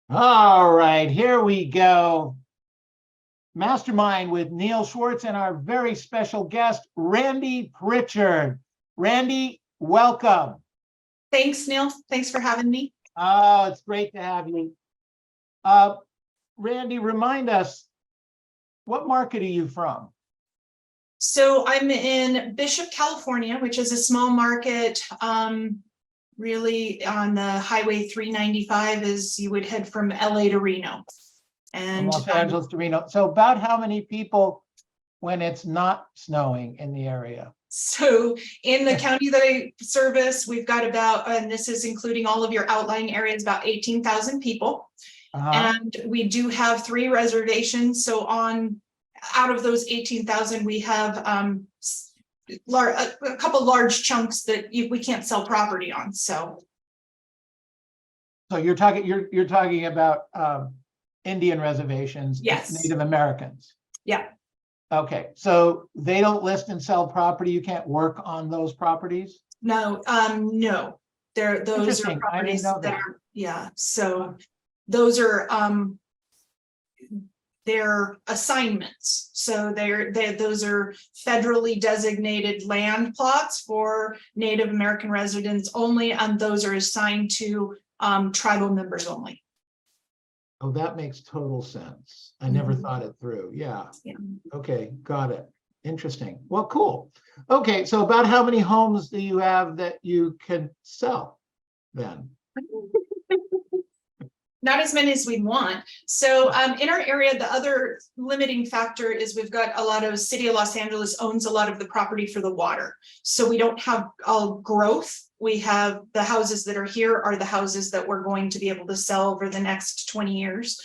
All right, here we go. Mastermind with Neil Schwartz and our very special guest, Randi Pritchard. Randi, welcome. Thanks, Neil. Thanks for having me. Oh, it's great to have you. Randi, remind us, what market are you from? So I'm in Bishop, California, which is a small market, really on the Highway 395 as you would head from LA to Reno. And Los Angeles to Reno. So about how many people when it's not snowing in the area? So in the county that I service, we've got about, and this is including all of your outlying areas, about 18,000 people. And we do have 3 reservations. So out of those 18,000, we have a couple large chunks that we can't sell property on. So you're talking about Indian reservations, yes, Native Americans. Yeah. Okay, so they don't list and sell property. You can't work on those properties? No, no. Those are properties that are, yeah. So those are they're assignments. So those are federally designated land plots for Native American residents only, and those are assigned to tribal members only. Oh, that makes total sense. I never thought it through. Yeah. Okay, got it. Interesting. Well, cool. Okay, so about how many homes do you have that you can sell then? Not as many as we want. So in our area, the other limiting factor is we've got a lot of City of Los Angeles owns a lot of the property for the water. So we don't have all growth. We have the houses that are here are the houses that we're going to be able to sell over the next 20 years.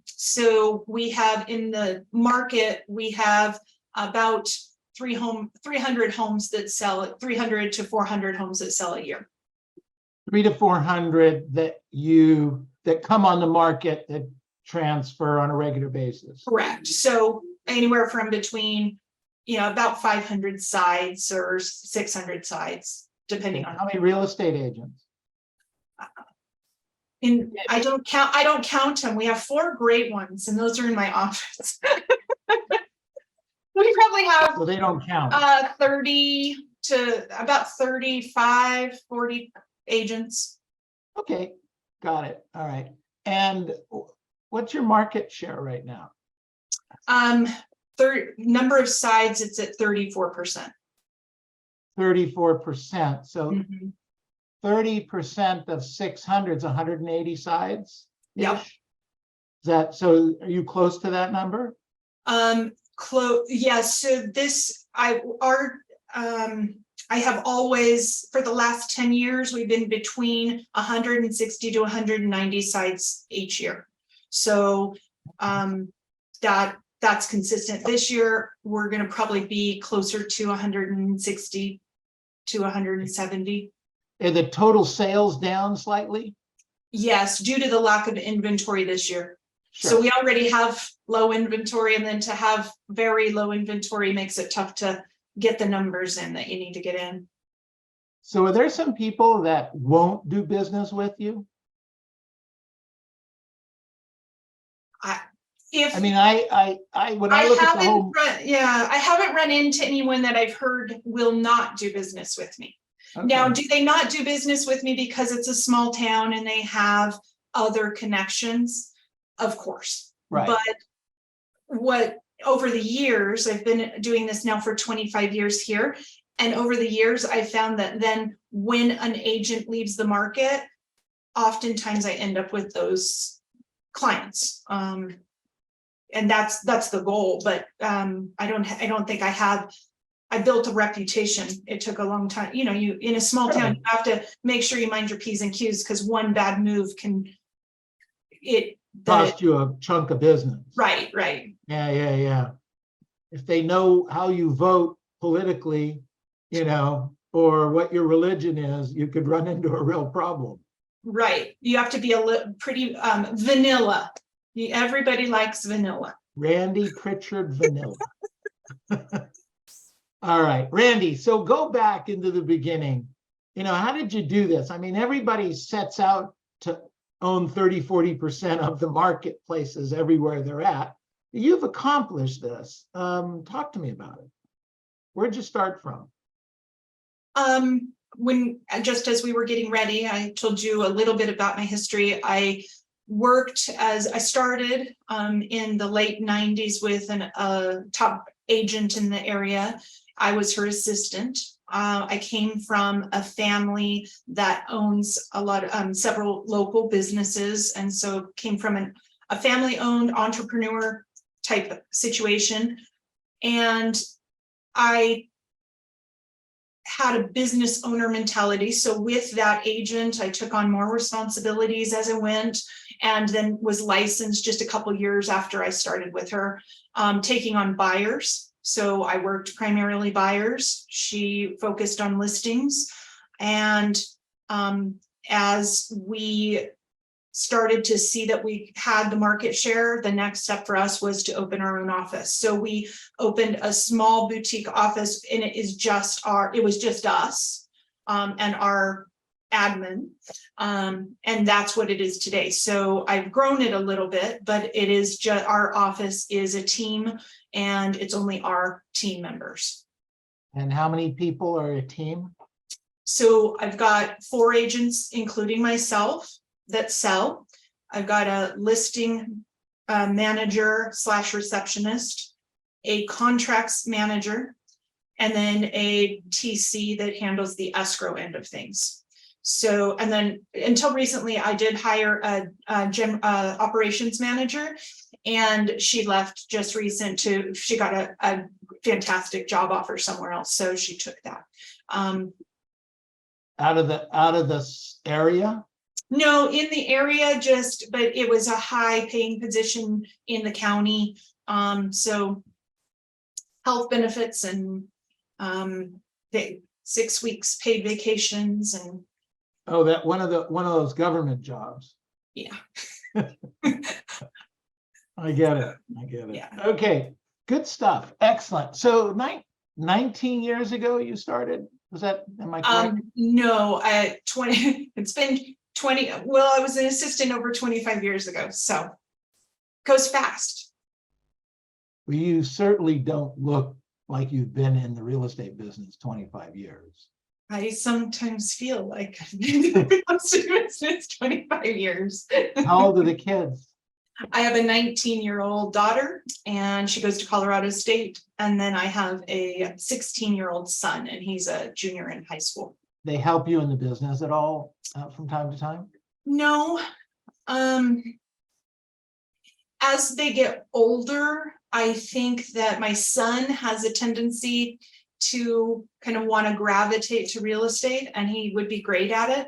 So we have in the market, we have about 300 homes that sell, 300 to 400 homes that sell a year. 300 to 400 that come on the market that transfer on a regular basis. Correct. So anywhere from between, about 500 sides or 600 sides, depending on how many real estate agents. I don't count them. We have 4 great ones, and those are in my office. We probably have. So they don't count. 30 to about 35, 40 agents. Okay, got it. All right. And what's your market share right now? Number of sides, it's at 34%. 34%. So 30% of 600 is 180 sides. Yep. Is that so? Are you close to that number? Close. Yes. So I have always, for the last 10 years, we've been between 160 to 190 sites each year. So that's consistent. This year, we're going to probably be closer to 160 to 170. Are the total sales down slightly? Yes, due to the lack of inventory this year. Sure. So we already have low inventory, and then to have very low inventory makes it tough to get the numbers in that you need to get in. So are there some people that won't do business with you? I haven't run into anyone that I've heard will not do business with me. Okay. Now, do they not do business with me because it's a small town and they have other connections? Of course. Right. But over the years, I've been doing this now for 25 years here. And over the years, I found that then when an agent leaves the market, oftentimes I end up with those clients. And that's the goal. But I don't think I built a reputation. It took a long time. You in a small town, you have to make sure you mind your P's and Q's, because one bad move can cost you a chunk of business. Right. Yeah. If they know how you vote politically, or what your religion is, you could run into a real problem. Right. You have to be pretty vanilla. Everybody likes vanilla. Randi Pritchard vanilla. All right, Randy, so go back into the beginning. How did you do this? I mean, everybody sets out to own 30, 40% of the marketplaces everywhere they're at. You've accomplished this. Talk to me about it. Where'd you start from? When just as we were getting ready, I told you a little bit about my history. I started in the late 90s with a top agent in the area. I was her assistant. I came from a family that owns several local businesses, and so came from a family-owned entrepreneur type situation. And I had a business owner mentality. So with that agent, I took on more responsibilities as I went, and then was licensed just a couple years after I started with her, taking on buyers. So I worked primarily buyers. She focused on listings. And as we started to see that we had the market share, the next step for us was to open our own office. So we opened a small boutique office, and it was just us and our admin. And that's what it is today. So I've grown it a little bit, but it is just, our office is a team, and it's only our team members. And how many people are a team? So I've got 4 agents, including myself, that sell. I've got a listing manager / receptionist, a contracts manager, and then a TC that handles the escrow end of things. So, and then until recently, I did hire a operations manager, and she left just recent she got a fantastic job offer somewhere else, so she took that. Out of this area? No, in the area, but it was a high paying position in the county. So health benefits and 6 weeks paid vacations and. Oh, that one of those government jobs. Yeah. I get it. Yeah. Okay, good stuff. Excellent. So 19 years ago you started? Am I correct? No, 20, it's been 20, well, I was an assistant over 25 years ago, so goes fast. Well, you certainly don't look like you've been in the real estate business 25 years. I sometimes feel like I've been in the real estate business 25 years. How old are the kids? I have a 19-year-old daughter, and she goes to Colorado State. And then I have a 16-year-old son, and he's a junior in high school. They help you in the business at all from time to time? No. As they get older, I think that my son has a tendency to kind of want to gravitate to real estate, and he would be great at it.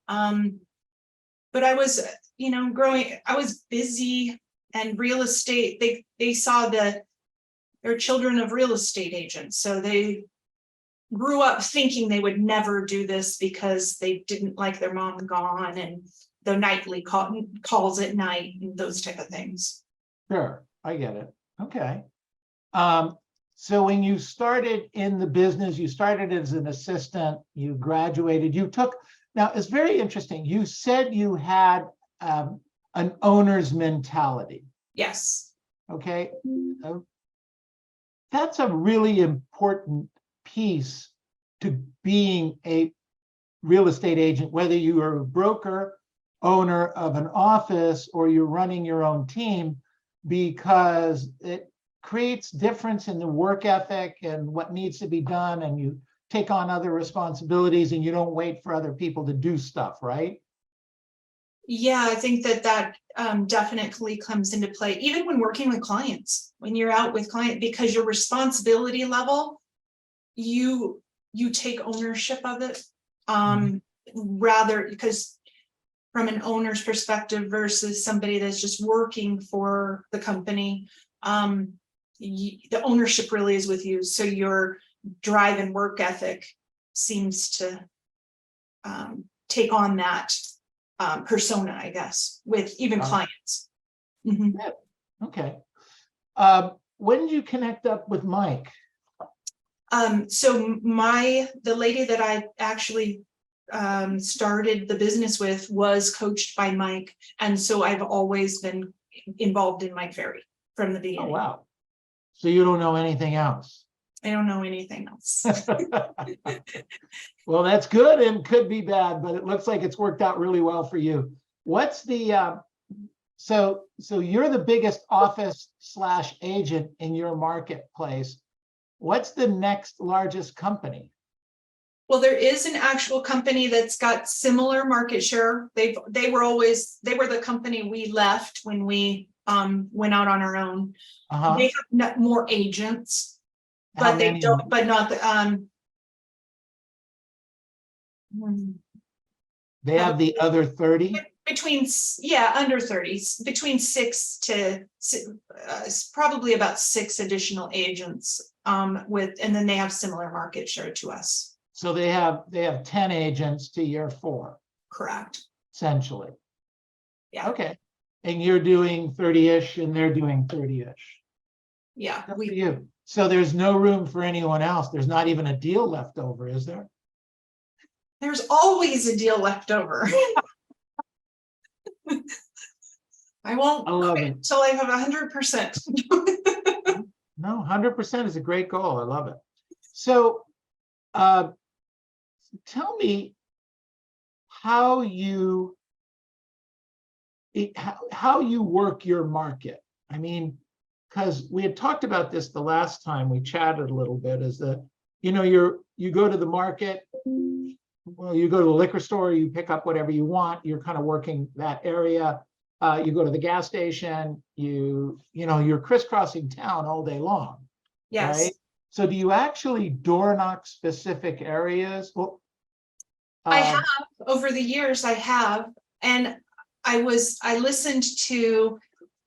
But I was, I was busy, and real estate, they saw that they're children of real estate agents. So they grew up thinking they would never do this because they didn't like their mom gone and the nightly calls at night and those type of things. Sure, I get it. Okay. So when you started in the business, you started as an assistant, you graduated, now it's very interesting. You said you had an owner's mentality. Yes. Okay. That's a really important piece to being a real estate agent, whether you are a broker, owner of an office, or you're running your own team, because it creates difference in the work ethic and what needs to be done, and you take on other responsibilities and you don't wait for other people to do stuff, right? Yeah, I think that definitely comes into play, even when working with clients, when you're out with clients, because your responsibility level, you take ownership of it, rather, because from an owner's perspective versus somebody that's just working for the company, the ownership really is with you. So your drive and work ethic seems to take on that persona, I guess, with even clients. Mm-hmm. Okay. When did you connect up with Mike? So the lady that I actually started the business with was coached by Mike. And so I've always been involved in Mike Ferry from the Oh, beginning. wow. So you don't know anything else? I don't know anything else. Well, that's good and could be bad, but it looks like it's worked out really well for you. What's the, so you're the biggest office/agent in your marketplace. What's the next largest company? Well, there is an actual company that's got similar market share. They were the company we left when we went out on our own. Uh-huh. They have more agents, How but they many? don't, but not the They have the other 30? under 30, between 6 to probably about 6 additional agents and then they have similar market share to us. So they have 10 agents to your 4. Correct. Essentially. Yeah. Okay. And you're doing 30-ish and they're doing 30-ish. Yeah. Good for you. So there's no room for anyone else. There's not even a deal left over, is there? There's always a deal left over. I won't quit until I have 100%. No, 100% is a great goal. I love it. So tell me how you work your market. I mean, because we had talked about this the last time we chatted a little bit, is that, you go to the market, well, you go to the liquor store, you pick up whatever you want, you're kind of working that area. You go to the gas station, you're crisscrossing town all day long. Yes. Right? So do you actually door knock specific areas? Well, I have over the years, I have, and I listened to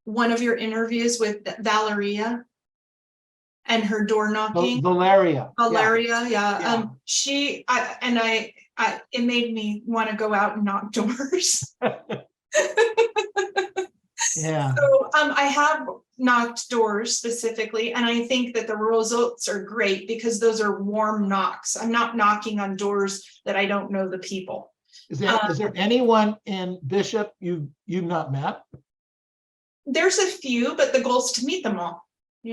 one of your interviews with Valeria and her door knocking. Valeria. Yeah. It made me want to go out and knock doors. Yeah. So I have knocked doors specifically, and I think that the results are great because those are warm knocks. I'm not knocking on doors that I don't know the people. Is there anyone in Bishop you've not met? There's a few, but the goal is to meet them all,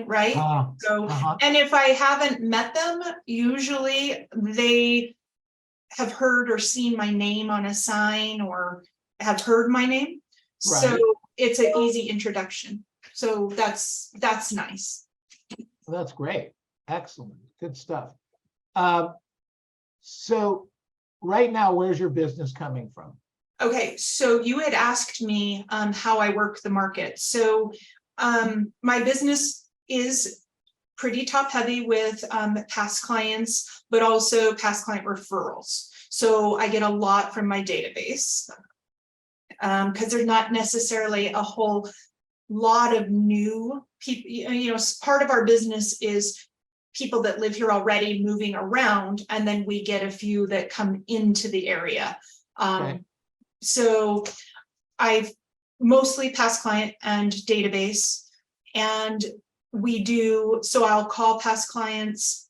right? And if I haven't met them, usually they have heard or seen my name on a sign or have heard my name. Right. So it's an easy introduction. So that's nice. Well, that's great. Excellent. Good stuff. So right now, where's your business coming from? Okay, so you had asked me how I work the market. So my business is pretty top heavy with past clients, but also past client referrals. So I get a lot from my database because there's not necessarily a whole lot of new people. Part of our business is people that live here already moving around, and then we get a few that come into the area. Okay. So I've mostly past client and database, and so I'll call past clients.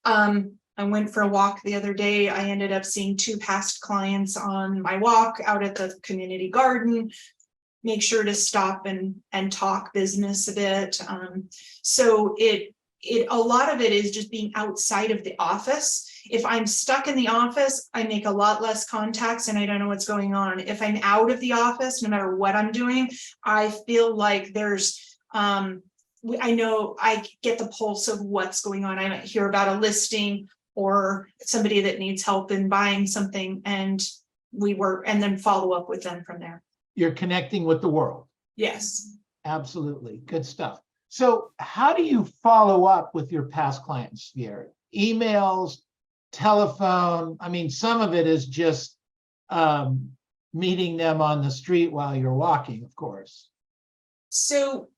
I went for a walk the other day. I ended up seeing 2 past clients on my walk out at the community garden. Make sure to stop and talk business a bit. So a lot of it is just being outside of the office. If I'm stuck in the office, I make a lot less contacts and I don't know what's going on. If I'm out of the office, no matter what I'm doing, I feel like there's, I know I get the pulse of what's going on. I might hear about a listing or somebody that needs help in buying something, and and then follow up with them from there. You're connecting with the world. Yes. Absolutely. Good stuff. So how do you follow up with your past clients here? Emails, telephone? I mean, some of it is just meeting them on the street while you're walking, of course. So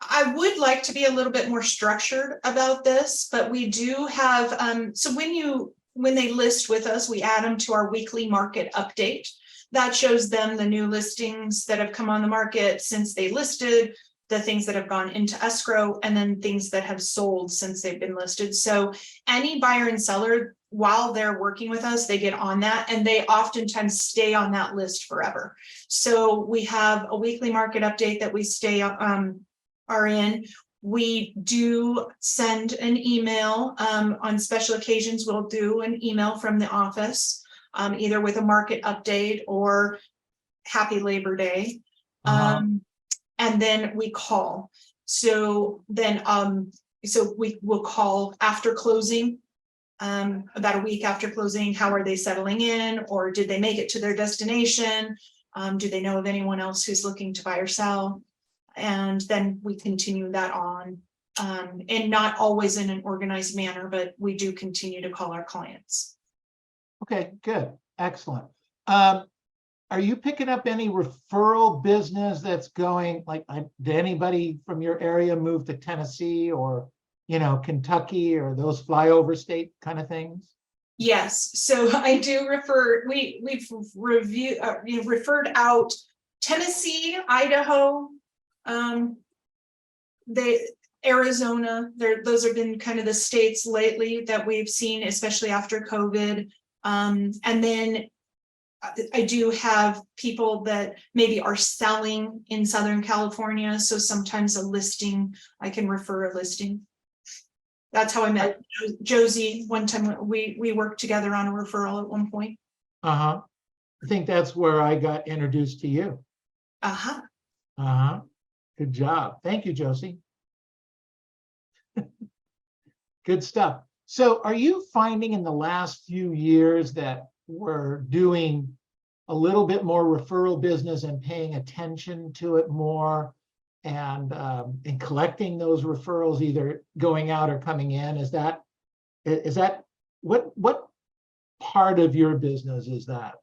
I would like to be a little bit more structured about this, but we do have, so when they list with us, we add them to our weekly market update. That shows them the new listings that have come on the market since they listed, the things that have gone into escrow, and then things that have sold since they've been listed. So any buyer and seller, while they're working with us, they get on that, and they oftentimes stay on that list forever. So we have a weekly market update that we are in. We do send an email on special occasions. We'll do an email from the office, either with a market update or Happy Labor Day. And then we call. So then, so we will call after closing, about a week after closing. How are they settling in, or did they make it to their destination? Do they know of anyone else who's looking to buy or sell? And then we continue that on, and not always in an organized manner, but we do continue to call our clients. Okay, good, excellent. Are you picking up any referral business that's going, like, did anybody from your area move to Tennessee or, Kentucky, or those flyover state kind of things? Yes, so I do refer, we've referred out Tennessee, Idaho, Arizona. Those have been kind of the states lately that we've seen, especially after COVID. And then I do have people that maybe are selling in Southern California. So sometimes a listing, I can refer a listing. That's how I met Josie one time. We worked together on a referral at one point. I think that's where I got introduced to you. Good job. Thank you, Josie. Good stuff. So are you finding in the last few years that we're doing a little bit more referral business and paying attention to it more, and collecting those referrals, either going out or coming in? Is that what part of your business is that?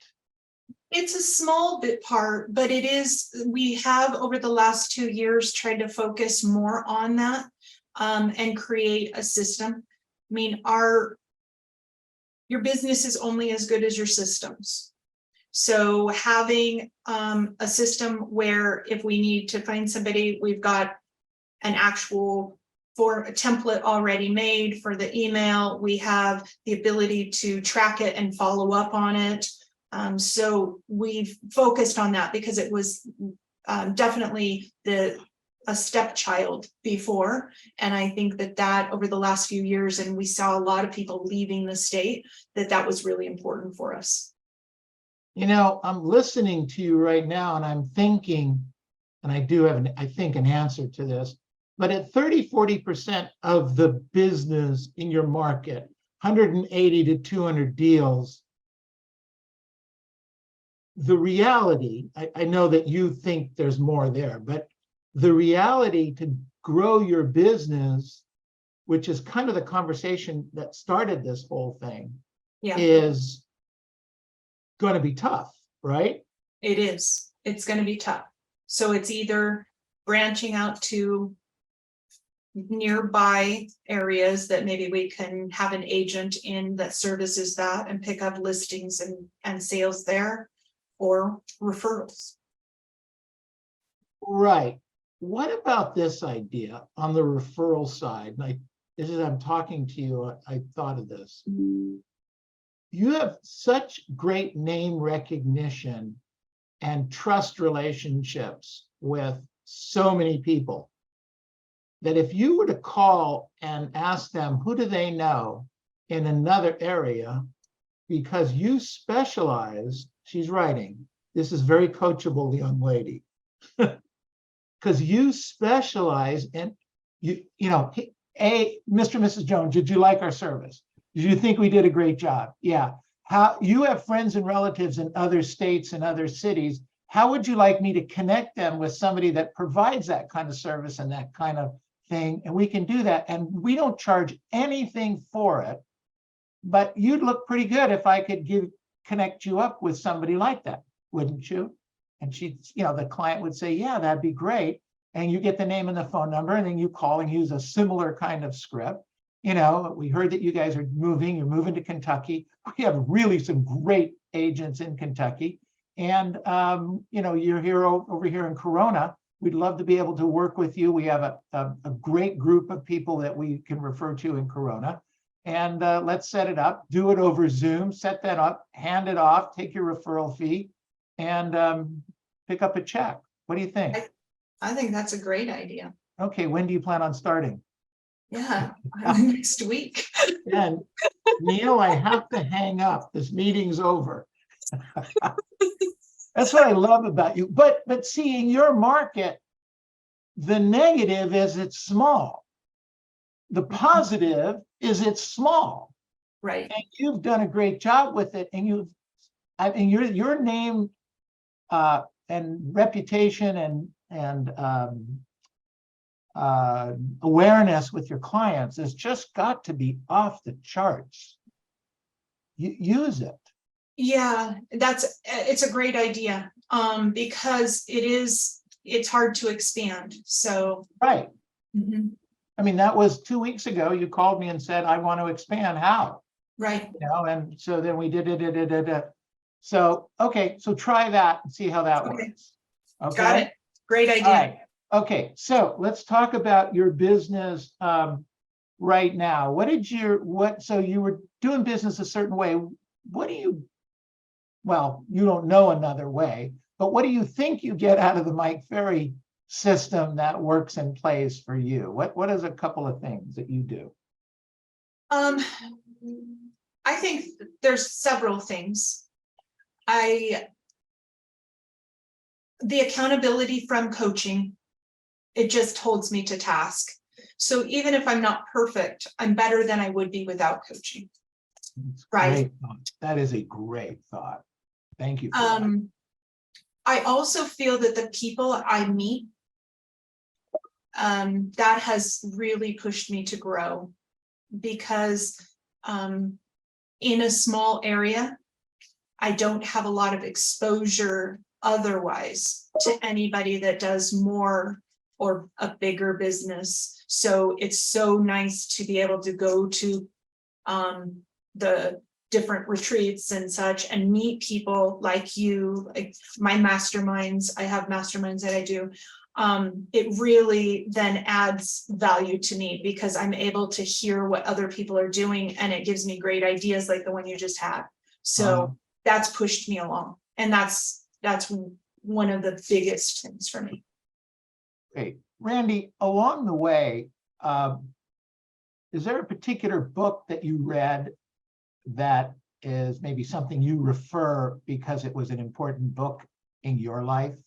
It's a small bit part, but it is, we have over the last 2 years tried to focus more on that, and create a system. I mean, your business is only as good as your systems. So having a system where if we need to find somebody, we've got an actual a template already made for the email. We have the ability to track it and follow up on it. So we've focused on that because it was definitely a stepchild before. And I think that over the last few years, and we saw a lot of people leaving the state, that was really important for us. I'm listening to you right now, and I'm thinking, and I do have, I think, an answer to this, but at 30-40% of the business in your market, 180 to 200 deals, the reality, I know that you think there's more there, but the reality to grow your business, which is kind of the conversation that started this whole thing, is going to be tough, right? It is. It's going to be tough. So it's either branching out to nearby areas that maybe we can have an agent in that services that and pick up listings and sales there, or referrals. Right. What about this idea on the referral side? As I'm talking to you, I thought of this. You have such great name recognition and trust relationships with so many people that if you were to call and ask them, who do they know in another area, because you specialize, she's writing, this is very coachable, young lady, because you specialize in, Mr. and Mrs. Jones, did you like our service? Did you think we did a great job? Yeah. How you have friends and relatives in other states and other cities. How would you like me to connect them with somebody that provides that kind of service and that kind of thing? And we can do that. And we don't charge anything for it, but you'd look pretty good if I could connect you up with somebody like that, wouldn't you? And the client would say, yeah, that'd be great. And you get the name and the phone number, and then you call and use a similar kind of script. We heard that you guys are you're moving to Kentucky. We have really some great agents in Kentucky. And, you're here over here in Corona. We'd love to be able to work with you. We have a great group of people that we can refer to in Corona. And let's set it up, do it over Zoom, set that up, hand it off, take your referral fee, and pick up a check. What do you think? I think that's a great idea. Okay, when do you plan on starting? Yeah, next week. And Neil, I have to hang up. This meeting's over. That's what I love about you. But seeing your market, the negative is it's small. The positive is it's small. Right. And you've done a great job with it. And I mean, your name and reputation and awareness with your clients has just got to be off the charts. Use it. Yeah, it's a great idea. Because it's hard to expand. So Right. mhm, I mean, that was 2 weeks ago. You called me and said, I want to expand. How? right. You know, and so then we did it. So, okay, so try that and see how that Okay. works. Okay. Got it. Great idea. All right. Okay, so let's talk about your business right now. So you were doing business a certain way. Well, you don't know another way, but what do you think you get out of the Mike Ferry system that works in place for you? What is a couple of things that you do? I think there's several things. The accountability from coaching, it just holds me to task. So even if I'm not perfect, I'm better than I would be without coaching. Right. Great thought. That is a great thought. Thank you for that. I also feel that the people I meet, that has really pushed me to grow, because in a small area, I don't have a lot of exposure otherwise to anybody that does more or a bigger business. So it's so nice to be able to go to the different retreats and such and meet people like you, like my masterminds. I have masterminds that I do. It really then adds value to me because I'm able to hear what other people are doing, and it gives me great ideas like the one you just had. So that's pushed me along, and that's one of the biggest things for me. Great. Randi, along the way, is there a particular book that you read that is maybe something you refer because it was an important book in your life?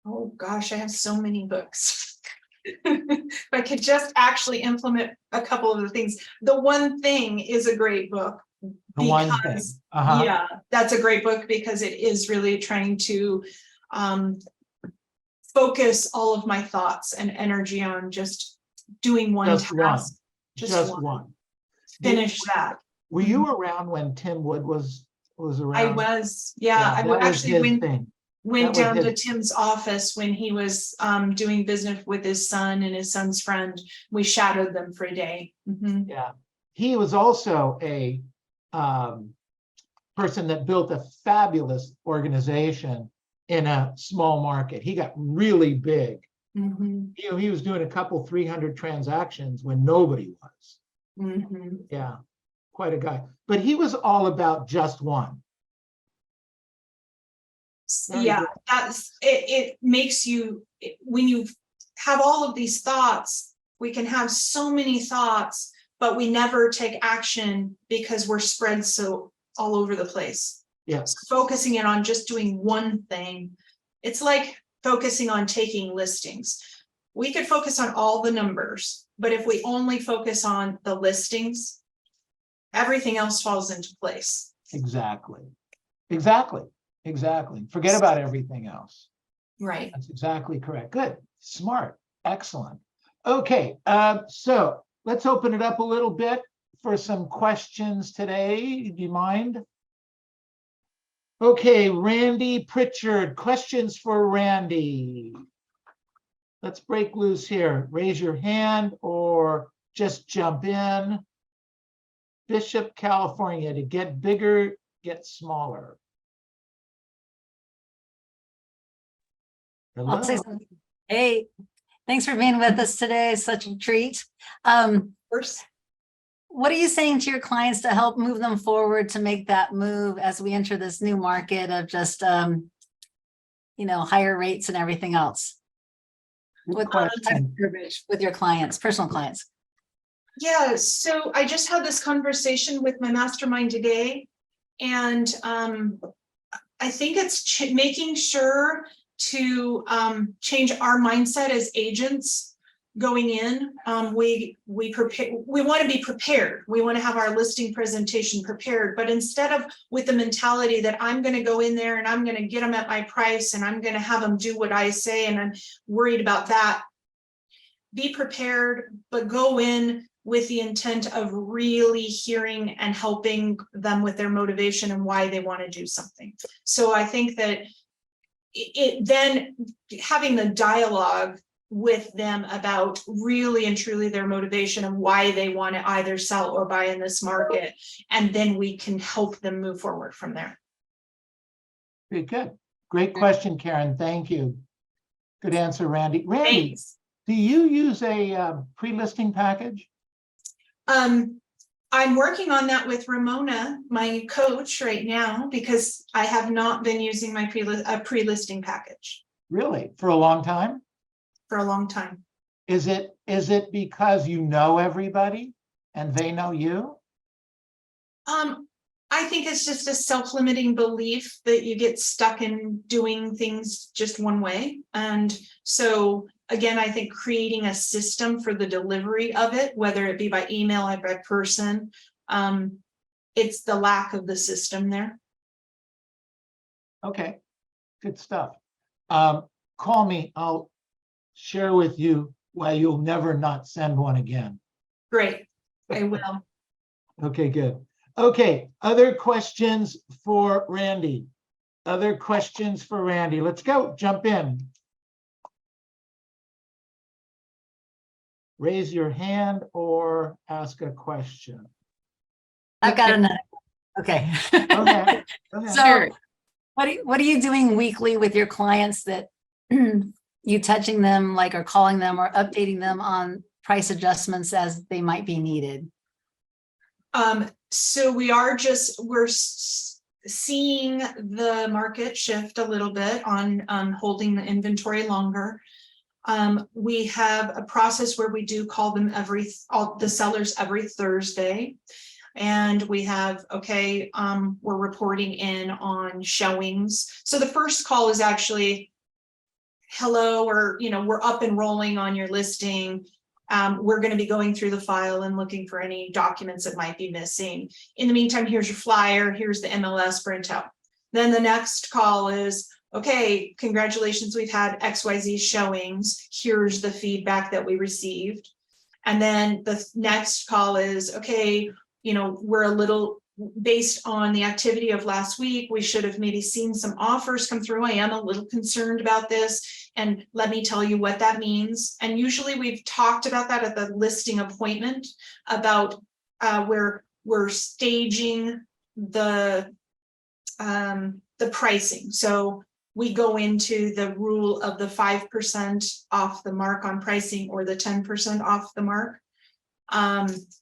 Oh gosh, I have so many books. If I could just actually implement a couple of the things. The One Thing is a great book. The One Thing. Yeah, that's a great book because it is really trying to focus all of my thoughts and energy on just doing one task. Just one. Finish that. Were you around when Tim Wood was around? I was, yeah. I that was actually his thing. went down to Tim's office when he was doing business with his son and his son's friend. We shadowed them for a day. Yeah, he was also a person that built a fabulous organization in a small market. He got really big. You know, he was doing a couple 300 transactions when nobody was. Yeah, quite a guy. But he was all about just one. Yeah, that's it. It makes you, when you have all of these thoughts, we can have so many thoughts, but we never take action because we're spread so all over the place. Yeah. So focusing in on just doing one thing, it's like focusing on taking listings. We could focus on all the numbers, but if we only focus on the listings, everything else falls into place. Exactly. Forget about everything else. Right. That's exactly correct. Good. Smart. Excellent. Okay. So let's open it up a little bit for some questions today. Do you mind? Okay, Randi Pritchard, questions for Randi. Let's break loose here. Raise your hand or just jump in. Bishop, California, to get bigger, get smaller. Hello. I'll say something. Hey, thanks for being with us today. Such a treat. First, What are you saying to your clients to help move them forward to make that move as we enter this new market of just, higher rates and everything else? What type of verbiage with your clients, personal clients? yeah, so I just had this conversation with my mastermind today, and I think it's making sure to change our mindset as agents going in. We want to be prepared. We want to have our listing presentation prepared, but instead of with the mentality that I'm going to go in there and I'm going to get them at my price and I'm going to have them do what I say and I'm worried about that. Be prepared, but go in with the intent of really hearing and helping them with their motivation and why they want to do something. So I think that it then having the dialogue with them about really and truly their motivation and why they want to either sell or buy in this market, and then we can help them move forward from there. Very good. Great question, Karen. Thank you. Good answer, Randy. Randy, Thanks. do you use a pre-listing package? I'm working on that with Ramona, my coach, right now, because I have not been using my pre-listing package Really? For a long time? for a long time. Is it because you know everybody and they know you? I think it's just a self-limiting belief that you get stuck in doing things just one way. And so again, I think creating a system for the delivery of it, whether it be by email or by person, it's the lack of the system there. Okay, good stuff. Call me. I'll share with you why you'll never not send one again. Great, I will. Okay, good. Okay, other questions for Randy? Other questions for Randy? Let's go, jump in. Raise your hand or ask a question. I've got another. Okay. Okay. So what are you doing weekly with your clients that you touching them like or calling them or updating them on price adjustments as they might be needed? So we're seeing the market shift a little bit on holding the inventory longer. We have a process where we do call them all the sellers every Thursday. And we have, we're reporting in on showings. So the first call is actually, hello, or, we're up and rolling on your listing. We're going to be going through the file and looking for any documents that might be missing. In the meantime, here's your flyer. Here's the MLS printout. Then the next call is, okay, congratulations, we've had XYZ showings. Here's the feedback that we received. And then the next call is, okay, we're a little based on the activity of last week. We should have maybe seen some offers come through. I am a little concerned about this. And let me tell you what that means. And usually we've talked about that at the listing appointment about where we're staging the pricing. So we go into the rule of the 5% off the mark on pricing or the 10% off the mark.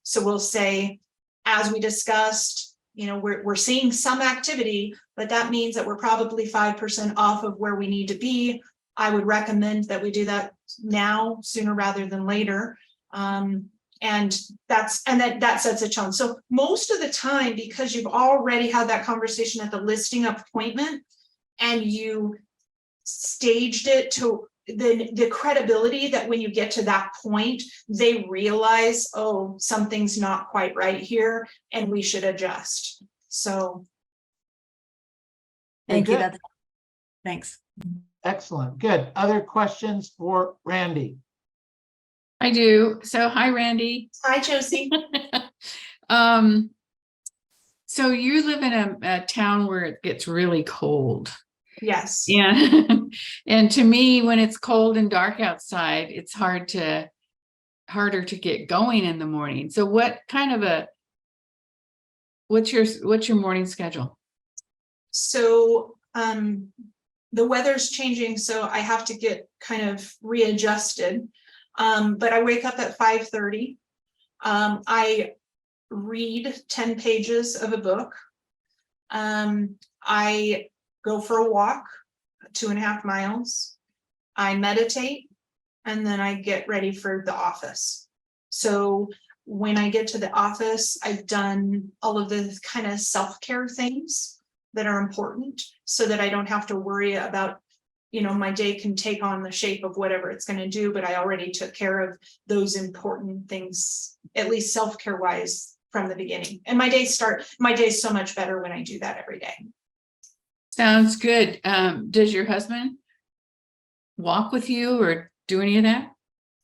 So we'll say, as we discussed, we're seeing some activity, but that means that we're probably 5% off of where we need to be. I would recommend that we do that now, sooner rather than later. And that sets a tone. So most of the time, because you've already had that conversation at the listing appointment and you staged it to the credibility that when you get to that point, they realize, oh, something's not quite right here and we should adjust. So. Thank you. Thanks. Excellent. Good. Other questions for Randy? I do. So hi, Randy. Hi, Josie. So you live in a town where it gets really cold. Yes. Yeah. And to me, when it's cold and dark outside, it's harder to get going in the morning. So what's your morning schedule? So the weather's changing, so I have to get kind of readjusted. But I wake up at 5:30. I read 10 pages of a book. I go for a walk, 2.5 miles. I meditate, and then I get ready for the office. So when I get to the office, I've done all of the kind of self-care things that are important so that I don't have to worry about, my day can take on the shape of whatever it's going to do, but I already took care of those important things, at least self-care wise, from the beginning. And my day's so much better when I do that every day. Sounds good. Does your husband walk with you or do any of that?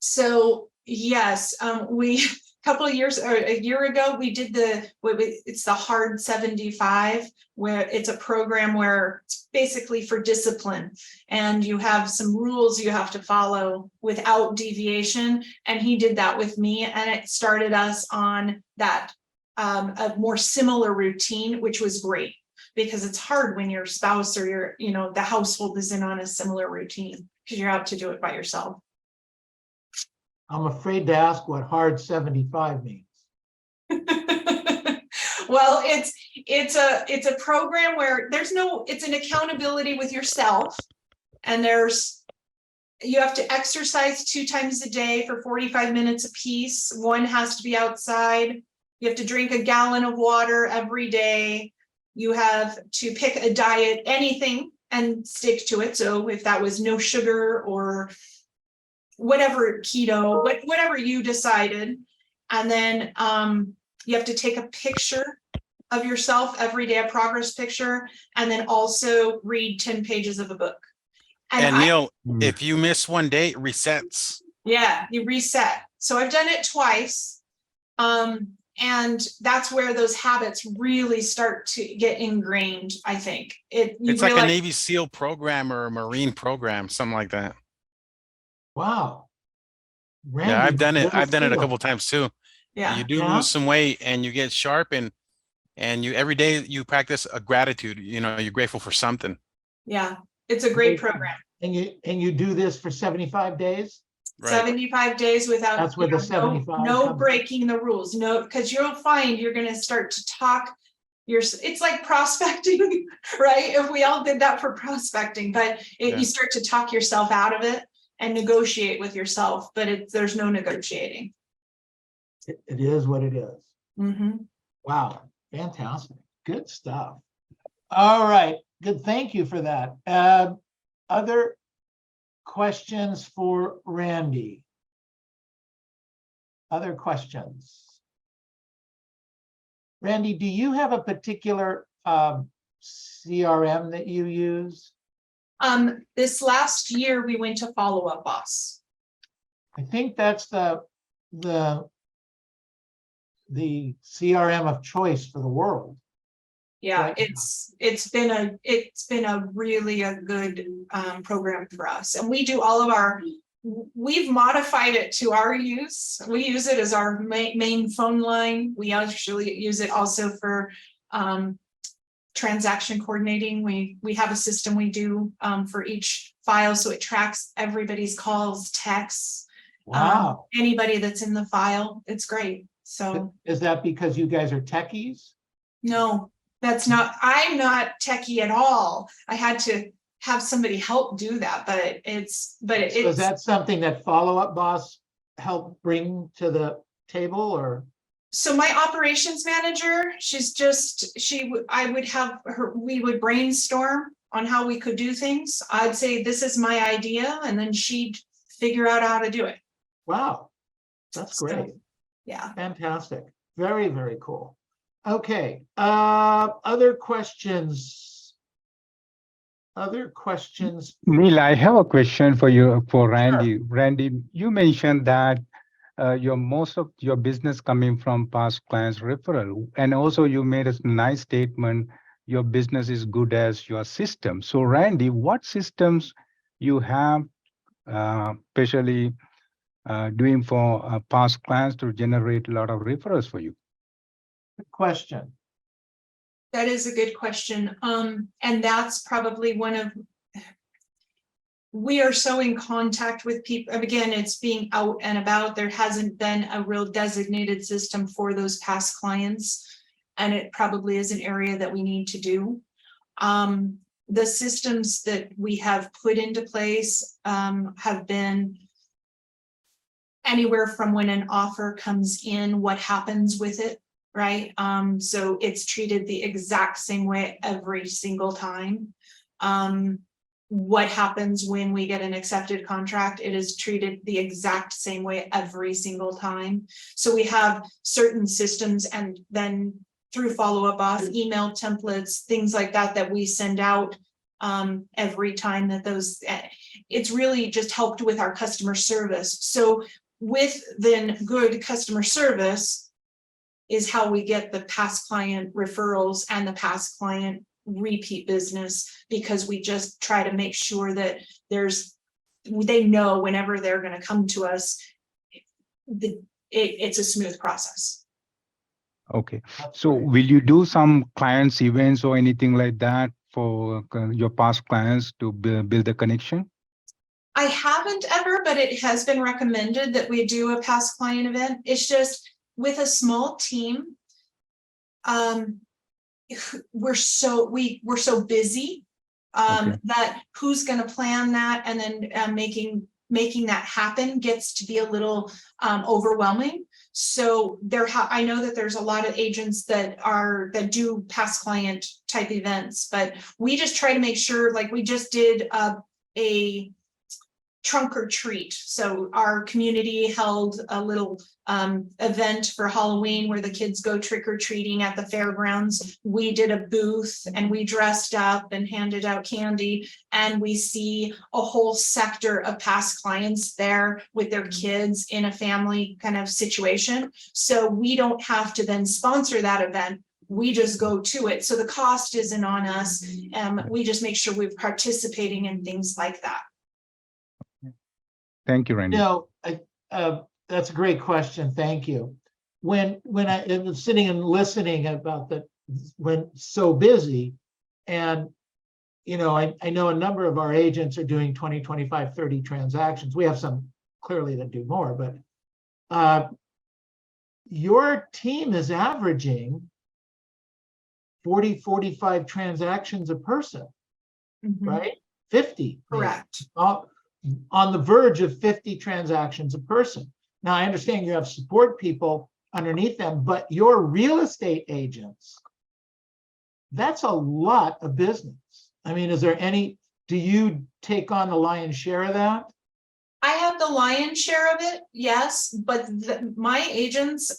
So yes, we a year ago, we did it's the hard 75, where it's a program where it's basically for discipline, and you have some rules you have to follow without deviation. And he did that with me, and it started us on that a more similar routine, which was great, because it's hard when your spouse or the household isn't on a similar routine, because you're out to do it by yourself. I'm afraid to ask what hard 75 means. Well, it's a program where it's an accountability with yourself, and you have to exercise 2 times a day for 45 minutes apiece. One has to be outside. You have to drink a gallon of water every day. You have to pick a diet, anything, and stick to it. So if that was no sugar or whatever, keto, whatever you decided. And then you have to take a picture of yourself every day, a progress picture, and then also read 10 pages of a book. And Neil, if you miss one day, it resets. Yeah, you reset. So I've done it twice. And that's where those habits really start to get ingrained, I think. It's like a Navy SEAL program or a Marine program, something like that. Wow. Randy, yeah, I've done it a couple of times too. Yeah. You do lose some weight and you get sharp, and you every day you practice a gratitude, you're grateful for something. Yeah, it's a great program. And you do this for 75 days? Right. 75 days without That's where the 75 no breaking the rules. No, because you'll find you're going to start to talk. It's like prospecting, right? If we all did that for prospecting, but you start to talk yourself out of it and negotiate with yourself, but there's no negotiating. It is what it is. Mm-hmm. Wow, fantastic. Good stuff. All right, good. Thank you for that. Other questions for Randy? Other questions? Randy, do you have a particular CRM that you use? This last year we went to Follow Up Boss. I think that's the CRM of choice for the world. Yeah, right. It's been a really good program for us, and we do all of we've modified it to our use. We use it as our main phone line. We actually use it also for transaction coordinating. We have a system we do for each file, so it tracks everybody's calls, texts. Wow. Anybody that's in the file. It's great. So is that because you guys are techies? No, I'm not techie at all. I had to have somebody help do that, but it's is that something that Follow Up Boss helped bring to the table, or? So my operations manager, we would brainstorm on how we could do things. I'd say, this is my idea, and then she'd figure out how to do it. Wow, that's great. So, yeah. Fantastic. Very, very cool. Okay. Other questions? Other questions? Neil, I have a question for you, for Randy. Sure. Randy, you mentioned that most of your business coming from past clients referral, and also you made a nice statement, your business is good as your system. So Randy, what systems you have especially doing for past clients to generate a lot of referrals for you? Good question. That is a good question. And that's probably one of we are so in contact with people. Again, it's being out and about. There hasn't been a real designated system for those past clients. And it probably is an area that we need to do. The systems that we have put into place have been anywhere from when an offer comes in, what happens with it, right? So it's treated the exact same way every single time. What happens when we get an accepted contract? It is treated the exact same way every single time. So we have certain systems, and then through follow-up off email templates, things like that, that we send out every time that those, it's really just helped with our customer service. So with then good customer service is how we get the past client referrals and the past client repeat business, because we just try to make sure that they know whenever they're going to come to us, it's a smooth process. Okay, so will you do some clients events or anything like that for your past clients to build the connection? I haven't ever, but it has been recommended that we do a past client event. It's just with a small team, we're so busy that who's going to plan that, and then making that happen gets to be a little overwhelming. So I know that there's a lot of agents that do past client type events, but we just try to make sure, like we just did a trunk or treat. So our community held a little event for Halloween where the kids go trick-or-treating at the fairgrounds. We did a booth and we dressed up and handed out candy, and we see a whole sector of past clients there with their kids in a family kind of situation. So we don't have to then sponsor that event. We just go to it. So the cost isn't on us. We just make sure we're participating in things like that. Thank you, Randy. No, that's a great question. Thank you. When I was sitting and listening about when so busy, and I know a number of our agents are doing 20, 25, 30 transactions. We have some clearly that do more, but your team is averaging 40, 45 transactions a person, right? 50. Correct. On the verge of 50 transactions a person. Now, I understand you have support people underneath them, but your real estate agents, that's a lot of business. I mean, do you take on the lion's share of that? I have the lion's share of it, yes, but my agents,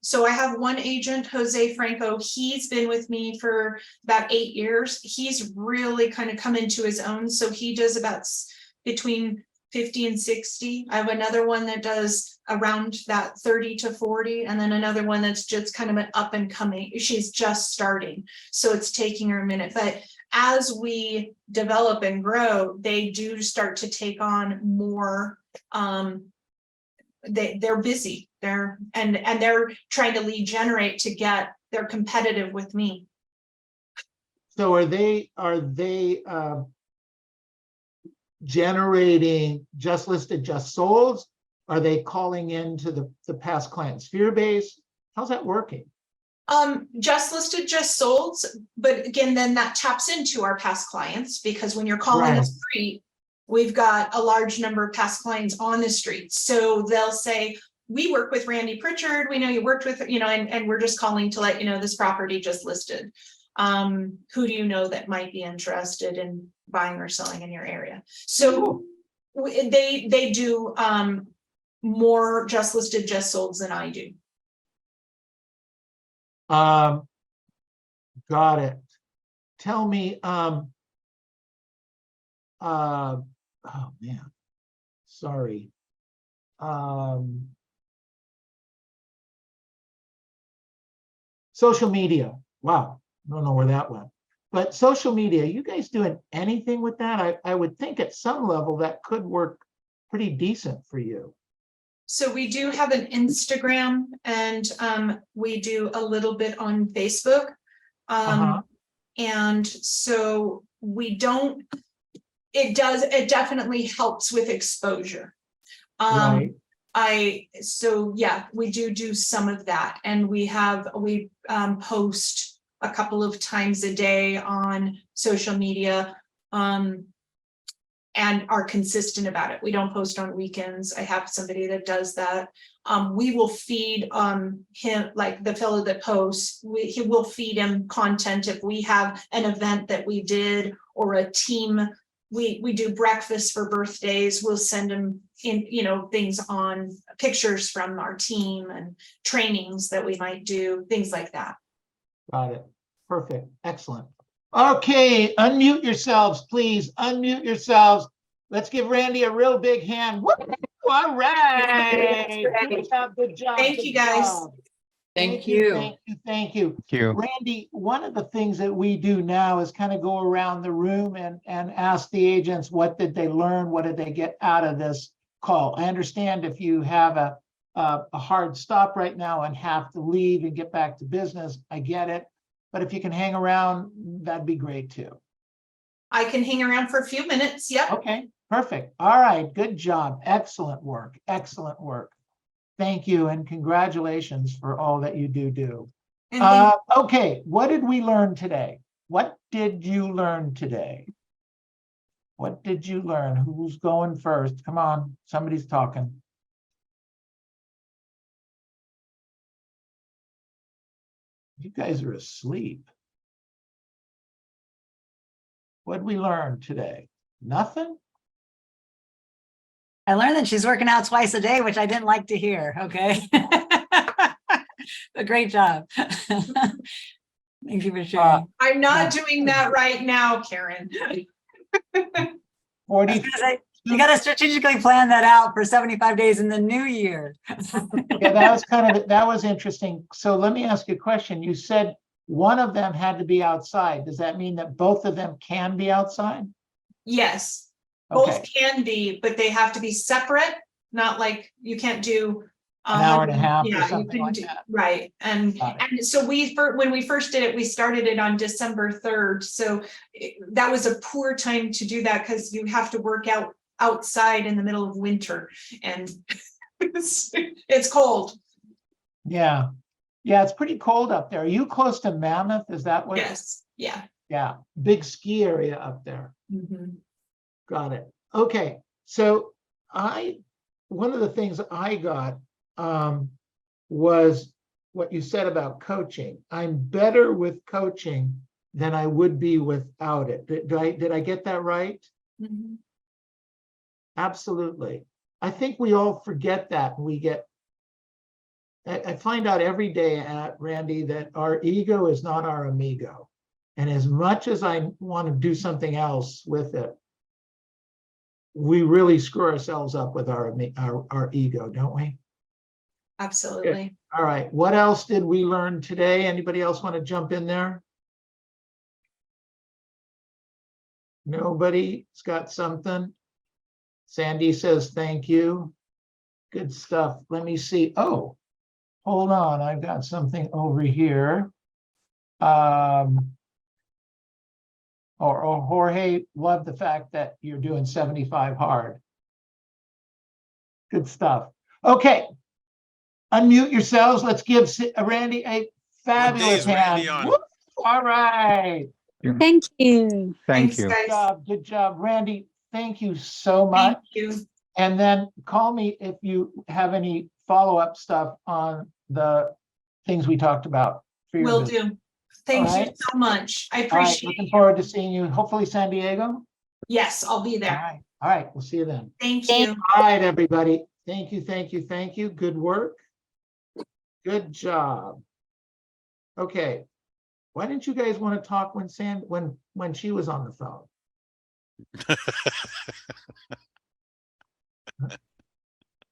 so I have one agent, Jose Franco. He's been with me for about 8 years. He's really kind of come into his own. So he does about between 50 and 60. I have another one that does around that 30 to 40. And then another one that's just kind of an up and coming. She's just starting. So it's taking her a minute. But as we develop and grow, they do start to take on more. They're busy. They're trying to lead generate they're competitive with me. So are they generating just listed, just sold? Are they calling into the past client sphere base? How's that working? Just listed, just sold. But again, then that taps into our past clients, because when you're calling a street, we've got a large number of past clients on the street. So they'll say, we work with Randi Pritchard. We know you worked with, and we're just calling to let you know this property just listed. Who do you know that might be interested in buying or selling in your area? So they do more just listed, just solds than I do. Got it. Tell me, oh man, sorry. Social media. Wow, I don't know where that went. But social media, you guys doing anything with that? I would think at some level that could work pretty decent for you. So we do have an Instagram, and we do a little bit on Facebook. And so we don't, it does, it definitely helps with exposure. Right. So yeah, we do some of that, and we post a couple of times a day on social media, and are consistent about it. We don't post on weekends. I have somebody that does that. We will feed him, like the fellow that posts, he will feed him content if we have an event that we did, or a team. We do breakfast for birthdays. We'll send him in, things on pictures from our team and trainings that we might do, things like that. Got it. Perfect. Excellent. Okay, unmute yourselves, please. Unmute yourselves. Let's give Randy a real big hand. Woo! All right. Good job. Good job. Thank good you, guys. job. Thank you. Thank you. Thank you. Thank you. Randy, one of the things that we do now is kind of go around the room and ask the agents, what did they learn? What did they get out of this call? I understand if you have a hard stop right now and have to leave and get back to business, I get it. But if you can hang around, that'd be great too. I can hang around for a few minutes. Yep. Okay, perfect. All right, good job. Excellent work. Excellent work. Thank you and congratulations for all that you do. And then Okay, what did we learn today? What did you learn today? What did you learn? Who's going first? Come on, somebody's talking. You guys are asleep. What did we learn today? Nothing? I learned that she's working out twice a day, which I didn't like to hear. Okay. But great job. Thank you for sharing. I'm not doing that right now, Karen. 40. You got to strategically plan that out for 75 days in the new year. Yeah, that was interesting. So let me ask you a question. You said one of them had to be outside. Does that mean that both of them can be outside? Yes, Okay, both can be, but they have to be separate. Not like you can't do an hour and a half yeah, or you something couldn't like do that. right. And Got it. so when we first did it, we started it on December 3rd. So that was a poor time to do that because you have to work out outside in the middle of winter, and it's cold. Yeah. Yeah, it's pretty cold up there. Are you close to Mammoth? Is that what? Yes. Yeah. Yeah, big ski area up there. Mhm. Got it. Okay, so one of the things I got was what you said about coaching. I'm better with coaching than I would be without it. Did I get that right? Mhm. Absolutely. I think we all forget that. I find out every day, Randy, that our ego is not our amigo. And as much as I want to do something else with it, we really screw ourselves up with our ego, don't we? Absolutely. All right. What else did we learn today? Anybody else want to jump in there? Nobody's got something? Sandy says, thank you. Good stuff. Let me see. Oh, hold on. I've got something over here. Or Jorge, love the fact that you're doing 75 hard. Good stuff. Okay. Unmute yourselves. Let's give Randy a fabulous is Randy hand. on? Woo! All right. Thank you. Thank Thanks, you. Good guys. job. Good job. Randy, thank you so Thank much. you. And then call me if you have any follow-up stuff on the things we talked about. For your Will business. do. Thank All you right. so much. I All right. appreciate Looking it. forward to seeing you. Hopefully San Diego. Yes, I'll be All there. right. All right. We'll see you then. Thank you. All right, everybody. Thank you. Thank you. Thank you. Good work. Good job. Okay. Why didn't you guys want to talk when she was on the phone?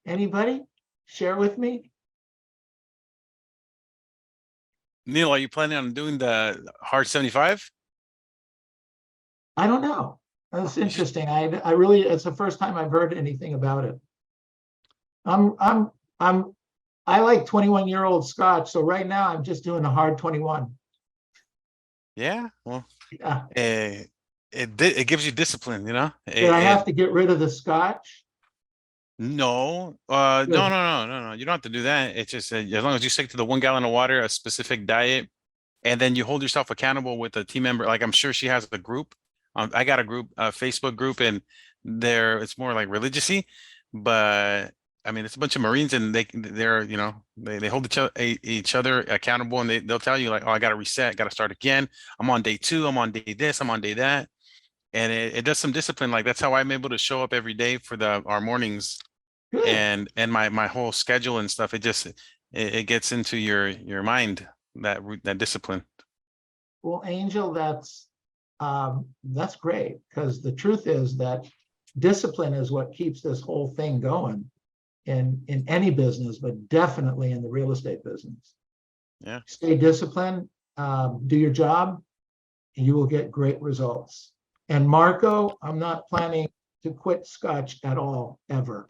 Anybody share with me? Neil, are you planning on doing the hard 75? I don't know. That's interesting. I really, it's the first time I've heard anything about it. I like 21-year-old Scotch. So right now I'm just doing a hard 21. Yeah. Well, Yeah. it gives you discipline, you know? Did I have to get rid of the scotch? No, Good. no. You don't have to do that. It's just as long as you stick to the 1 gallon of water, a specific diet, and then you hold yourself accountable with a team member. Like I'm sure she has a group. I got a group, a Facebook group, and it's more like religiousy, but I mean it's a bunch of Marines, and they're they hold each other accountable, and they'll tell you like, oh, I got to reset, got to start again. I'm on day 2. I'm on day this. I'm on day that, and it does some discipline. Like that's how I'm able to show up every day for our mornings Good. and my whole schedule and stuff. It gets into your mind, that discipline. Well, Angel, that's great, because the truth is that discipline is what keeps this whole thing going in any business, but definitely in the real estate business. Yeah. Stay disciplined, do your job, and you will get great results. And Marco, I'm not planning to quit Scotch at all, ever.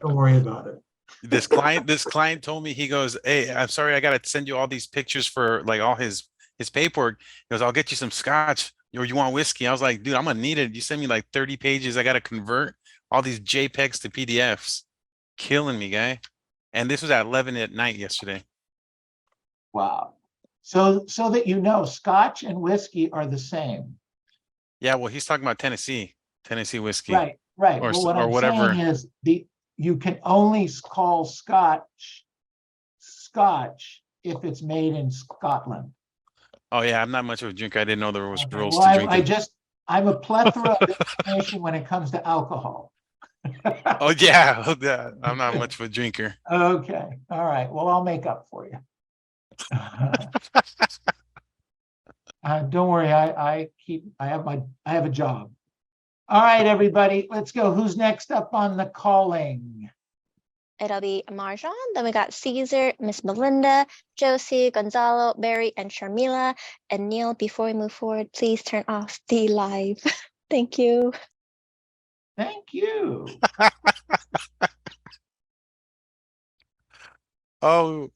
Don't worry about it. This client told me, he goes, hey, I'm sorry, I gotta send you all these pictures for like all his paperwork. He goes, I'll get you some scotch, or you want whiskey? I was like, dude, I'm gonna need it. You send me like 30 pages. I gotta convert all these JPEGs to PDFs. Killing me, guy. And this was at 11 at night yesterday. Wow. So that you know, Scotch and whiskey are the same. Yeah, well, he's talking about Tennessee whiskey. Right. Or Well, what or I'm whatever. saying is you can only call Scotch if it's made in Scotland. Oh yeah, I'm not much of a drinker. I didn't know there was Okay, rules well, to drinking. I'm a plethora of information when it comes to alcohol. Oh yeah, yeah, I'm not much of a drinker. Okay, all right. Well, I'll make up for you. Don't worry, I have a job. All right, everybody, let's go. Who's next up on the calling? It'll be Marjan. Then we got Caesar, Miss Melinda, Josie, Gonzalo, Barry, and Sharmila. And Neil, before we move forward, please turn off the live. Thank you. Thank you. Oh,